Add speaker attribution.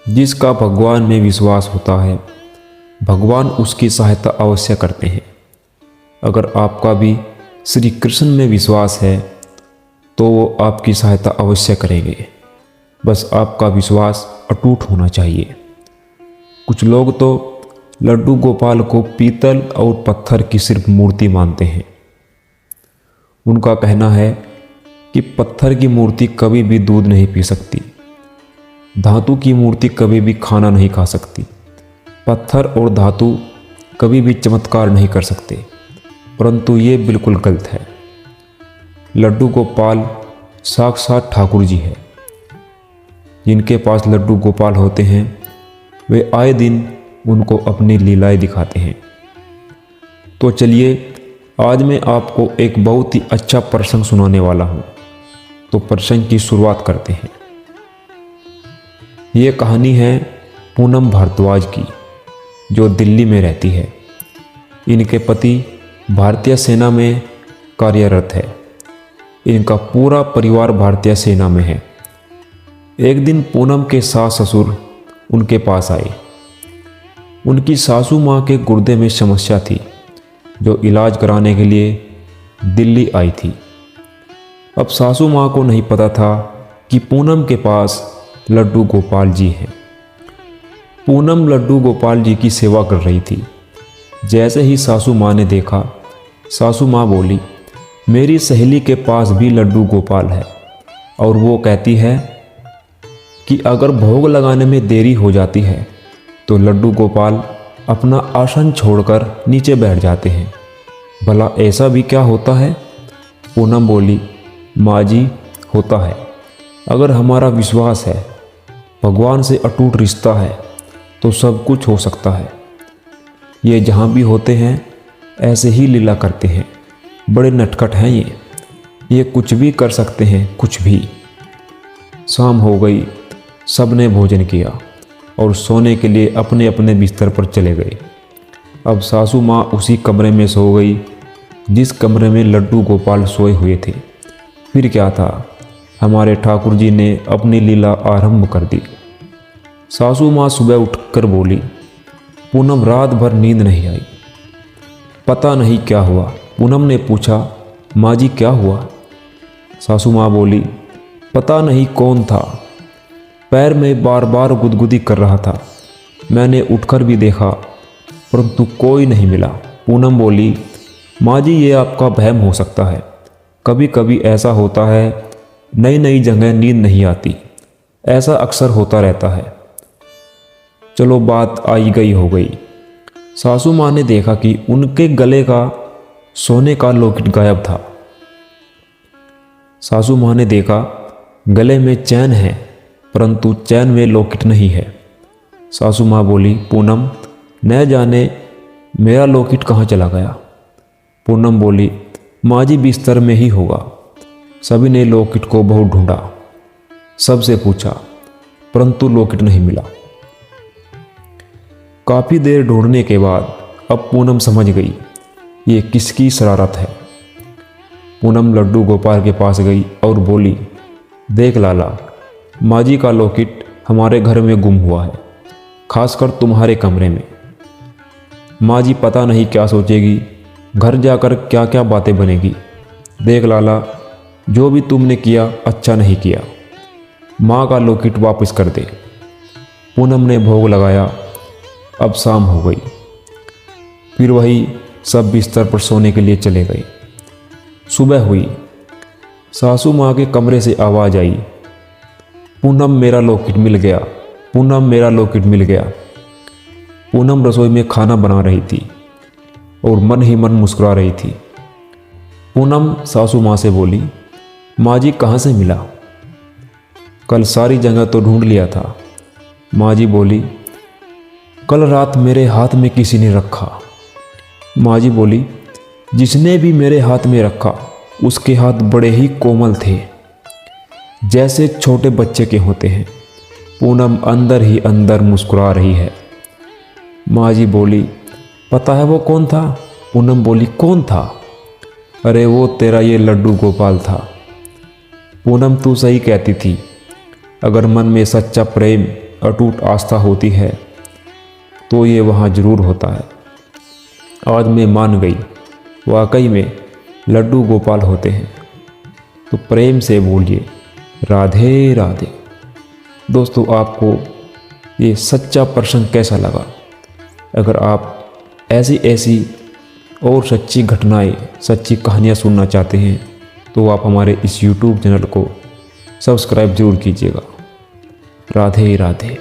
Speaker 1: जिसका भगवान में विश्वास होता है, भगवान उसकी सहायता अवश्य करते हैं। अगर आपका भी श्री कृष्ण में विश्वास है तो वो आपकी सहायता अवश्य करेंगे। बस आपका विश्वास अटूट होना चाहिए। कुछ लोग तो लड्डू गोपाल को पीतल और पत्थर की सिर्फ मूर्ति मानते हैं। उनका कहना है कि पत्थर की मूर्ति कभी भी दूध नहीं पी सकती, धातु की मूर्ति कभी भी खाना नहीं खा सकती, पत्थर और धातु कभी भी चमत्कार नहीं कर सकते। परंतु ये बिल्कुल गलत है। लड्डू गोपाल साक्षात ठाकुर जी है। जिनके पास लड्डू गोपाल होते हैं वे आए दिन उनको अपनी लीलाएं दिखाते हैं। तो चलिए आज मैं आपको एक बहुत ही अच्छा प्रसंग सुनाने वाला हूँ। तो प्रसंग की शुरुआत करते हैं। ये कहानी है पूनम भारद्वाज की, जो दिल्ली में रहती है। इनके पति भारतीय सेना में कार्यरत है। इनका पूरा परिवार भारतीय सेना में है। एक दिन पूनम के सास ससुर उनके पास आए। उनकी सासू माँ के गुर्दे में समस्या थी, जो इलाज कराने के लिए दिल्ली आई थी। अब सासू माँ को नहीं पता था कि पूनम के पास लड्डू गोपाल जी हैं। पूनम लड्डू गोपाल जी की सेवा कर रही थी। जैसे ही सासू माँ ने देखा, सासू माँ बोली, मेरी सहेली के पास भी लड्डू गोपाल है और वो कहती है कि अगर भोग लगाने में देरी हो जाती है तो लड्डू गोपाल अपना आसन छोड़कर नीचे बैठ जाते हैं। भला ऐसा भी क्या होता है? पूनम बोली, माँ जी, होता है। अगर हमारा विश्वास है, भगवान से अटूट रिश्ता है, तो सब कुछ हो सकता है। ये जहाँ भी होते हैं ऐसे ही लीला करते हैं। बड़े नटखट हैं ये कुछ भी कर सकते हैं, कुछ भी। शाम हो गई, सब ने भोजन किया और सोने के लिए अपने अपने बिस्तर पर चले गए। अब सासू माँ उसी कमरे में सो गई जिस कमरे में लड्डू गोपाल सोए हुए थे। फिर क्या था, हमारे ठाकुर जी ने अपनी लीला आरंभ कर दी। सासू माँ सुबह उठकर बोली, पूनम, रात भर नींद नहीं आई, पता नहीं क्या हुआ। पूनम ने पूछा, माँ जी क्या हुआ? सासू माँ बोली, पता नहीं कौन था, पैर में बार बार गुदगुदी कर रहा था। मैंने उठकर भी देखा परंतु कोई नहीं मिला। पूनम बोली, माँ जी, ये आपका वहम हो सकता है। कभी कभी ऐसा होता है, नई नई जगह नींद नहीं आती, ऐसा अक्सर होता रहता है। चलो, बात आई गई हो गई। सासू माँ ने देखा कि उनके गले का सोने का लॉकेट गायब था। सासू माँ ने देखा गले में चैन है परंतु चैन में लॉकेट नहीं है। सासू माँ बोली, पूनम, न जाने मेरा लॉकेट कहाँ चला गया। पूनम बोली, माँ जी, बिस्तर में ही होगा। सभी ने लॉकेट को बहुत ढूंढा, सबसे पूछा, परंतु लॉकेट नहीं मिला। काफ़ी देर ढूंढने के बाद अब पूनम समझ गई ये किसकी शरारत है। पूनम लड्डू गोपाल के पास गई और बोली, देख लाला, माँ जी का लॉकेट हमारे घर में गुम हुआ है, खासकर तुम्हारे कमरे में। माँ जी पता नहीं क्या सोचेगी, घर जाकर क्या क्या बातें बनेगी। देख लाला, जो भी तुमने किया अच्छा नहीं किया, माँ का लॉकेट वापस कर दे। पूनम ने भोग लगाया। अब शाम हो गई। फिर वही सब बिस्तर पर सोने के लिए चले गए। सुबह हुई। सासू माँ के कमरे से आवाज़ आई, पूनम, मेरा लॉकेट मिल गया, पूनम, मेरा लॉकेट मिल गया। पूनम रसोई में खाना बना रही थी और मन ही मन मुस्कुरा रही थी। पूनम सासू माँ से बोली, माँ जी, कहाँ से मिला? कल सारी जगह तो ढूंढ लिया था। माँ जी बोली, कल रात मेरे हाथ में किसी ने रखा। माँ जी बोली, जिसने भी मेरे हाथ में रखा उसके हाथ बड़े ही कोमल थे, जैसे छोटे बच्चे के होते हैं। पूनम अंदर ही अंदर मुस्कुरा रही है। माँ जी बोली, पता है वो कौन था? पूनम बोली, कौन था? अरे वो तेरा ये लड्डू गोपाल था। पूनम, तू सही कहती थी। अगर मन में सच्चा प्रेम अटूट आस्था होती है तो ये वहाँ ज़रूर होता है। आज मैं मान गई, वाकई में लड्डू गोपाल होते हैं। तो प्रेम से बोलिए राधे राधे। दोस्तों, आपको ये सच्चा प्रसंग कैसा लगा? अगर आप ऐसी ऐसी और सच्ची घटनाएं, सच्ची कहानियाँ सुनना चाहते हैं तो आप हमारे इस YouTube चैनल को सब्सक्राइब जरूर कीजिएगा। राधे राधे।